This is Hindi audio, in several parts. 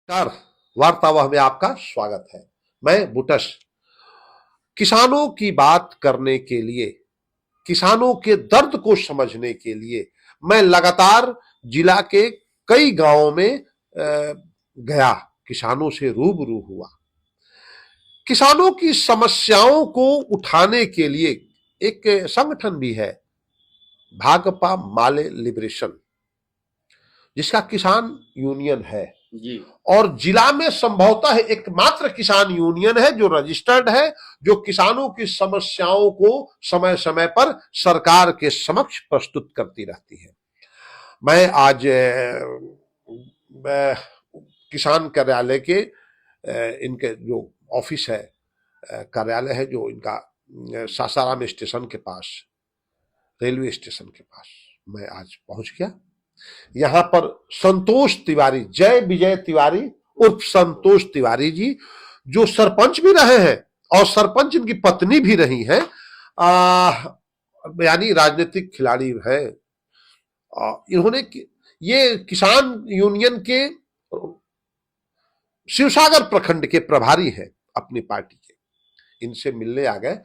नमस्कार। वार्तावाह में आपका स्वागत है। मैं बुटस। किसानों की बात करने के लिए, किसानों के दर्द को समझने के लिए मैं लगातार जिला के कई गांवों में गया, किसानों से रूबरू हुआ। किसानों की समस्याओं को उठाने के लिए एक संगठन भी है, भाकपा माले लिबरेशन, जिसका किसान यूनियन है जी। और जिला में संभवतः एकमात्र किसान यूनियन है जो रजिस्टर्ड है, जो किसानों की समस्याओं को समय समय पर सरकार के समक्ष प्रस्तुत करती रहती है। मैं आज किसान कार्यालय के इनके जो ऑफिस है, कार्यालय है जो इनका सासाराम स्टेशन के पास, रेलवे स्टेशन के पास, मैं आज पहुंच गया। यहां पर संतोष तिवारी, जय विजय तिवारी उर्फ संतोष तिवारी जी, जो सरपंच भी रहे हैं और सरपंच इनकी पत्नी भी रही हैं, यानी राजनीतिक खिलाड़ी है। इन्होंने ये किसान यूनियन के शिवसागर प्रखंड के प्रभारी हैं अपनी पार्टी के। इनसे मिलने आ गए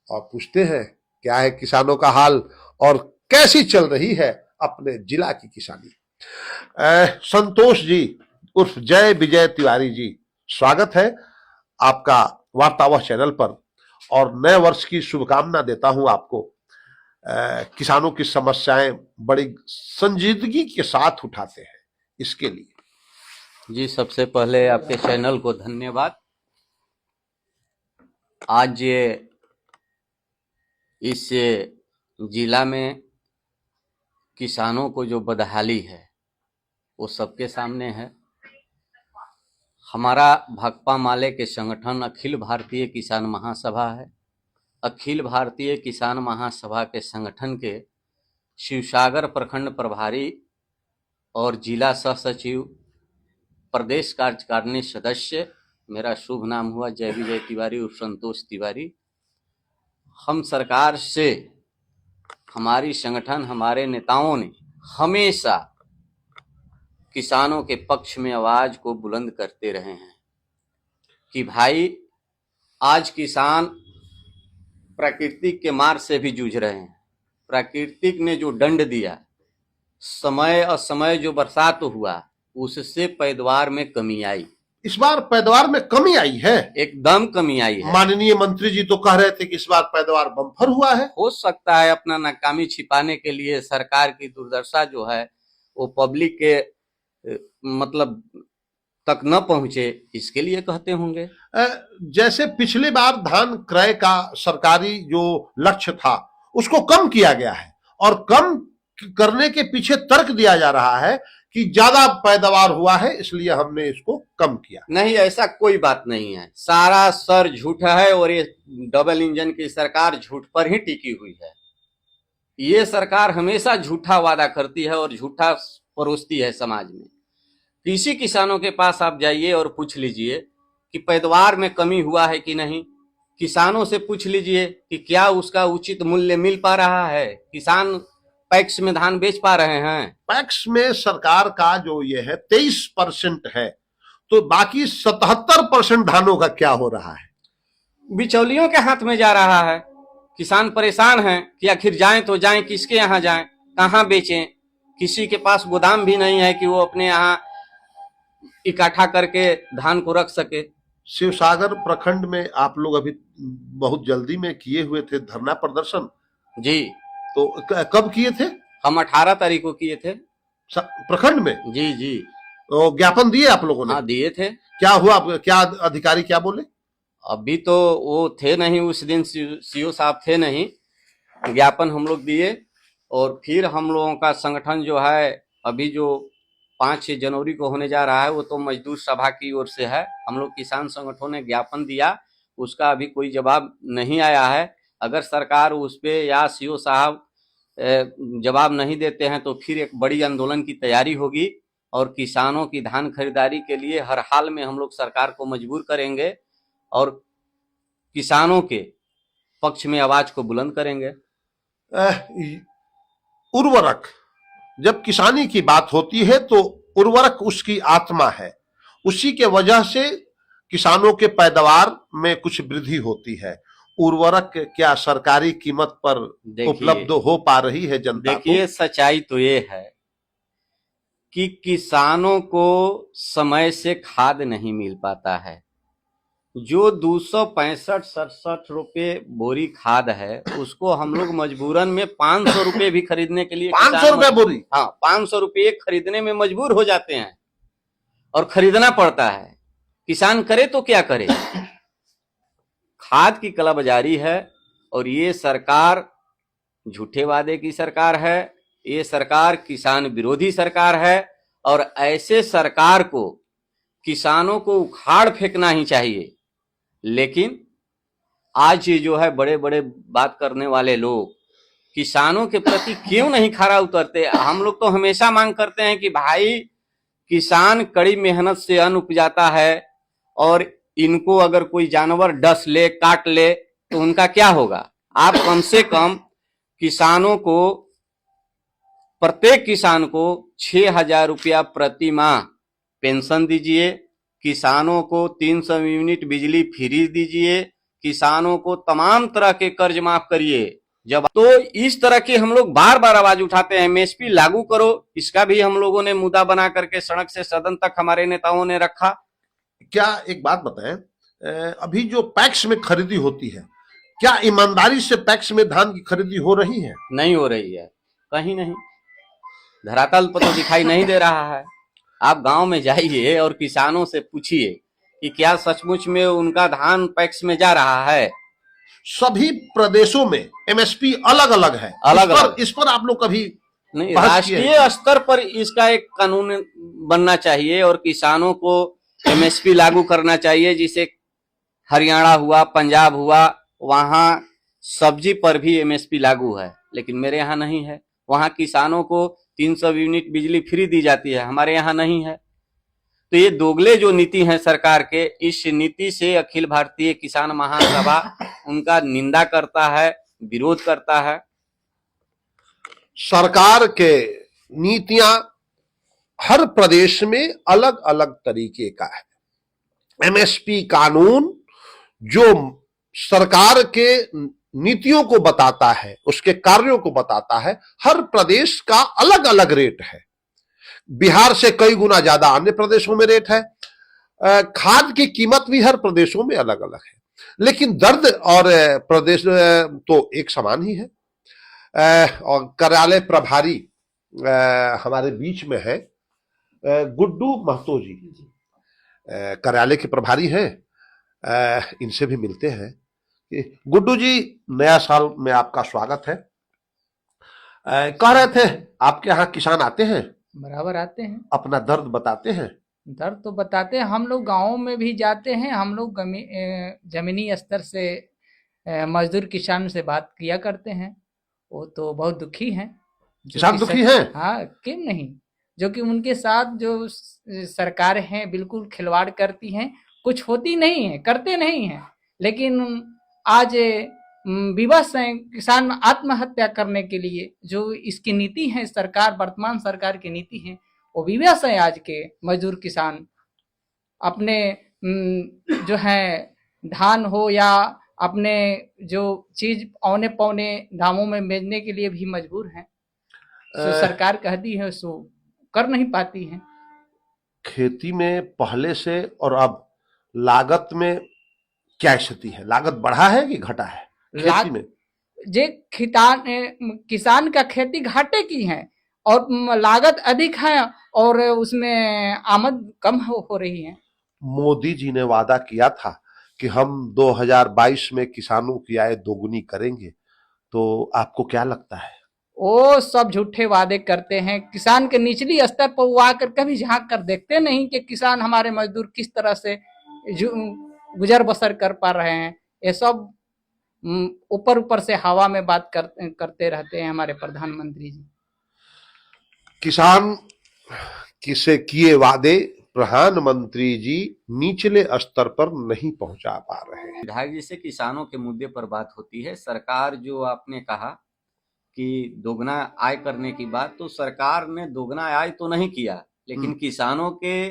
और पूछते हैं क्या है किसानों का हाल और कैसी चल रही है अपने जिला की किसानी। संतोष जी उर्फ जय विजय तिवारी जी, स्वागत है आपका वार्तावाह चैनल पर और नए वर्ष की शुभकामना देता हूं आपको। किसानों की समस्याएं बड़ी संजीदगी के साथ उठाते हैं, इसके लिए जी, सबसे पहले आपके चैनल को धन्यवाद। आज ये इस जिला में किसानों को जो बदहाली है वो सबके सामने है। हमारा भाकपा माले के संगठन अखिल भारतीय किसान महासभा है। अखिल भारतीय किसान महासभा के संगठन के शिवसागर प्रखंड प्रभारी और जिला सह सचिव, प्रदेश कार्यकारिणी सदस्य, मेरा शुभ नाम हुआ जय विजय तिवारी और संतोष तिवारी। हम सरकार से, हमारी संगठन, हमारे नेताओं ने हमेशा किसानों के पक्ष में आवाज को बुलंद करते रहे हैं कि भाई आज किसान प्राकृतिक के मार से भी जूझ रहे हैं। प्राकृतिक ने जो दंड दिया, समय असमय जो बरसात हुआ, उससे पैदावार में कमी आई। इस बार पैदावार में कमी आई है, एकदम कमी आई है। माननीय मंत्री जी तो कह रहे थे कि इस बार पैदावार बम्पर हुआ है। हो सकता है अपना नाकामी छिपाने के लिए सरकार की दुर्दशा जो है वो पब्लिक के मतलब तक न पहुंचे, इसके लिए कहते होंगे। जैसे पिछली बार धान क्रय का सरकारी जो लक्ष्य था उसको कम किया गया है और कम करने के पीछे तर्क दिया जा रहा है कि ज्यादा पैदावार हुआ है इसलिए हमने इसको कम किया। नहीं, ऐसा कोई बात नहीं है। सारा सर झूठा है और ये डबल इंजन की सरकार झूठ पर ही टिकी हुई है। ये सरकार हमेशा झूठा वादा करती है और झूठा परोसती है समाज में। कृषि किसानों के पास आप जाइए और पूछ लीजिए कि पैदावार में कमी हुआ है कि नहीं। किसानों से पूछ लीजिए कि क्या उसका उचित मूल्य मिल पा रहा है, किसान पैक्स में धान बेच पा रहे हैं। पैक्स में सरकार का जो ये है 23% है, तो बाकी 77% धानों का क्या हो रहा है? बिचौलियों के हाथ में जा रहा है। किसान परेशान हैं कि आखिर जाएं तो जाएं किसके यहाँ जाएं, कहाँ बेचें। किसी के पास गोदाम भी नहीं है कि वो अपने यहाँ इकट्ठा करके धान को रख सके। शिवसागर प्रखंड में आप लोग अभी बहुत जल्दी में किए हुए थे धरना प्रदर्शन। जी, तो कब किए थे? हम 18 तारीख को किए थे प्रखंड में। जी जी। तो ज्ञापन दिए आप लोगों ने? हाँ, दिए थे। क्या हुआ, क्या अधिकारी क्या बोले? अभी तो वो थे नहीं, उस दिन सीओ साहब थे नहीं। ज्ञापन हम लोग दिए और फिर हम लोगों का संगठन जो है अभी जो 5 जनवरी को होने जा रहा है वो तो मजदूर सभा की ओर से है। हम लोग किसान संगठनों ने ज्ञापन दिया, उसका अभी कोई जवाब नहीं आया है। अगर सरकार उस पे या सीओ साहब जवाब नहीं देते हैं तो फिर एक बड़ी आंदोलन की तैयारी होगी और किसानों की धान खरीदारी के लिए हर हाल में हम लोग सरकार को मजबूर करेंगे और किसानों के पक्ष में आवाज को बुलंद करेंगे। उर्वरक, जब किसानी की बात होती है तो उर्वरक उसकी आत्मा है उसी के वजह से किसानों के पैदावार में कुछ वृद्धि होती है। उर्वरक क्या सरकारी कीमत पर उपलब्ध हो पा रही है जनता को? देखिए, सच्चाई तो ये है कि किसानों को समय से खाद नहीं मिल पाता है। जो 265-67 रुपए बोरी खाद है, उसको हम लोग मजबूरन में 500 रुपए भी खरीदने के लिए 500 रुपए बोरी? हाँ, 500 रुपये खरीदने में मजबूर हो जाते हैं और खरीदना पड़ता है। किसान करे तो क्या करे? खाद की कालाबाजारी है और ये सरकार झूठे वादे की सरकार है। ये सरकार किसान विरोधी सरकार है और ऐसे सरकार को किसानों को उखाड़ फेंकना ही चाहिए। लेकिन आज ये जो है बड़े बड़े बात करने वाले लोग किसानों के प्रति क्यों नहीं खरा उतरते? हम लोग तो हमेशा मांग करते हैं कि भाई, किसान कड़ी मेहनत से अन्न उपजाता है और इनको अगर कोई जानवर डस ले, काट ले तो उनका क्या होगा? आप कम से कम किसानों को, प्रत्येक किसान को 6,000 रुपया प्रति माह पेंशन दीजिए। किसानों को 300 यूनिट बिजली फ्री दीजिए। किसानों को तमाम तरह के कर्ज माफ करिए। जब तो इस तरह की हम लोग बार बार आवाज उठाते हैं, एमएसपी लागू करो। इसका भी हम लोगों ने मुद्दा बना करके सड़क से सदन तक हमारे नेताओं ने रखा। क्या एक बात बताएं, अभी जो पैक्स में खरीदी होती है, क्या ईमानदारी से पैक्स में धान की खरीदी हो रही है? नहीं हो रही है, कहीं नहीं, धरातल पर तो दिखाई नहीं दे रहा है। आप गांव में जाइए और किसानों से पूछिए कि क्या सचमुच में उनका धान पैक्स में जा रहा है। सभी प्रदेशों में एमएसपी अलग अलग है। इस पर आप लोग कभी नहीं? राष्ट्रीय स्तर पर इसका एक कानून बनना चाहिए और किसानों को एमएसपी लागू करना चाहिए। जिसे हरियाणा हुआ, पंजाब हुआ, वहां सब्जी पर भी एमएसपी लागू है, लेकिन मेरे यहाँ नहीं है। वहां किसानों को 300 यूनिट बिजली फ्री दी जाती है, हमारे यहाँ नहीं है। तो ये दोगले जो नीति है सरकार के, इस नीति से अखिल भारतीय किसान महासभा उनका निंदा करता है, विरोध करता है। सरकार के नीतियां हर प्रदेश में अलग अलग तरीके का है। एमएसपी कानून जो सरकार के नीतियों को बताता है, उसके कार्यों को बताता है, हर प्रदेश का अलग अलग रेट है। बिहार से कई गुना ज्यादा अन्य प्रदेशों में रेट है। खाद की कीमत भी हर प्रदेशों में अलग अलग है, लेकिन दर्द और प्रदेश तो एक समान ही है। और कार्यालय प्रभारी हमारे बीच में है गुड्डू महतो जी, कार्यालय के प्रभारी हैं। इनसे भी मिलते हैं। गुड्डू जी, नया साल में आपका स्वागत है। कह रहे थे आपके यहाँ किसान आते हैं? बराबर आते हैं, अपना दर्द बताते हैं। दर्द तो बताते हैं। हम लोग गाँव में भी जाते हैं। हम लोग जमीनी स्तर से मजदूर किसान से बात किया करते हैं। वो तो बहुत दुखी हैं। किसान दुखी हैं? हाँ, क्यों नहीं। जो कि उनके साथ जो सरकार है बिल्कुल खिलवाड़ करती हैं, कुछ होती नहीं है, करते नहीं हैं। लेकिन आज विवश हैं किसान आत्महत्या करने के लिए। जो इसकी नीति है सरकार, वर्तमान सरकार की नीति है, वो विवश है। आज के मजदूर किसान अपने जो है धान हो या अपने जो चीज औने पौने दामों में बेचने के लिए भी मजबूर हैं। तो सरकार कहती है सो कर नहीं पाती है। खेती में पहले से और अब लागत में क्या स्थिति है? लागत बढ़ा है कि घटा है खेती में? किसान का खेती घाटे की है और लागत अधिक है और उसमें आमद कम हो रही है। मोदी जी ने वादा किया था कि हम 2022 में किसानों की आय दोगुनी करेंगे, तो आपको क्या लगता है? वो सब झूठे वादे करते हैं। किसान के निचली स्तर पर वो आकर कभी झांक कर देखते नहीं कि किसान, हमारे मजदूर किस तरह से गुजर बसर कर पा रहे हैं। ये सब ऊपर ऊपर से हवा में बात करते रहते हैं हमारे प्रधानमंत्री जी। किसान किसे किए वादे प्रधानमंत्री जी निचले स्तर पर नहीं पहुंचा पा रहे हैं। विधायक जी से किसानों के मुद्दे पर बात होती है। सरकार जो आपने कहा कि दोगुना आय करने की बात, तो सरकार ने दोगुना आय तो नहीं किया, लेकिन किसानों के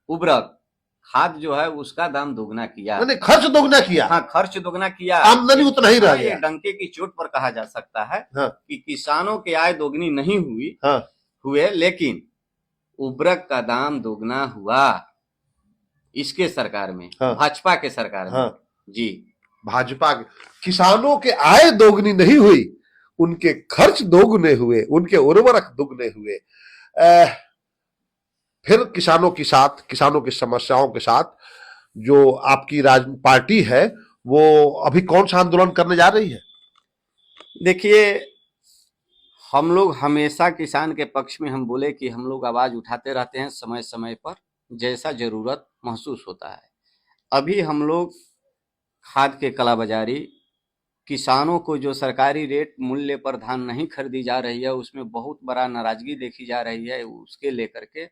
उर्वरक खाद जो है उसका दाम दोगुना किया। मैंने खर्च दोगुना किया, हाँ, खर्च दोगुना किया, आमदनी उतना ही रह हाँ, ये गया। डंके की चोट पर कहा जा सकता है हाँ। कि किसानों की आय दोगुनी नहीं हुई, हाँ। हुए, लेकिन उर्वरक का दाम दोगुना हुआ इसके सरकार में, हाँ। भाजपा के सरकार में। हाँ। जी, भाजपा के किसानों के आय दोगुनी नहीं हुई, उनके खर्च दोगुने हुए, उनके उर्वरक दोगुने हुए। फिर किसानों के साथ, किसानों की समस्याओं के साथ जो आपकी पार्टी है वो अभी कौन सा आंदोलन करने जा रही है? देखिए, हम लोग हमेशा किसान के पक्ष में हम बोले कि हम लोग आवाज उठाते रहते हैं समय समय पर, जैसा जरूरत महसूस होता है। अभी हम लोग खाद के कालाबाजारी, किसानों को जो सरकारी रेट मूल्य पर धान नहीं खरीदी जा रही है उसमें बहुत बड़ा नाराजगी देखी जा रही है, उसके लेकर के,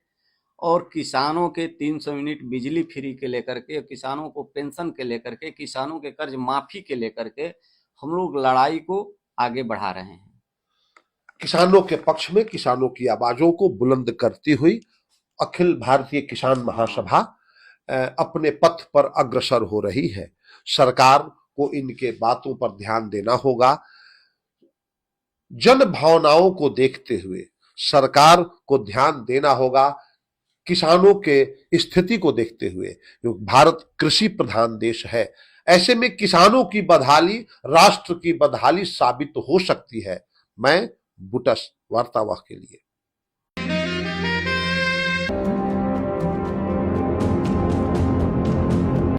और किसानों के 300 यूनिट बिजली फ्री के लेकर के, किसानों को पेंशन के लेकर के, किसानों के कर्ज माफी के लेकर के हम लोग लड़ाई को आगे बढ़ा रहे हैं। किसानों के पक्ष में किसानों की आवाजों को बुलंद करती हुई अखिल भारतीय किसान महासभा अपने पथ पर अग्रसर हो रही है। सरकार को इनके बातों पर ध्यान देना होगा। जन भावनाओं को देखते हुए सरकार को ध्यान देना होगा, किसानों के स्थिति को देखते हुए। भारत कृषि प्रधान देश है, ऐसे में किसानों की बदहाली राष्ट्र की बदहाली साबित हो सकती है। मैं बुटस वार्तावाह के लिए।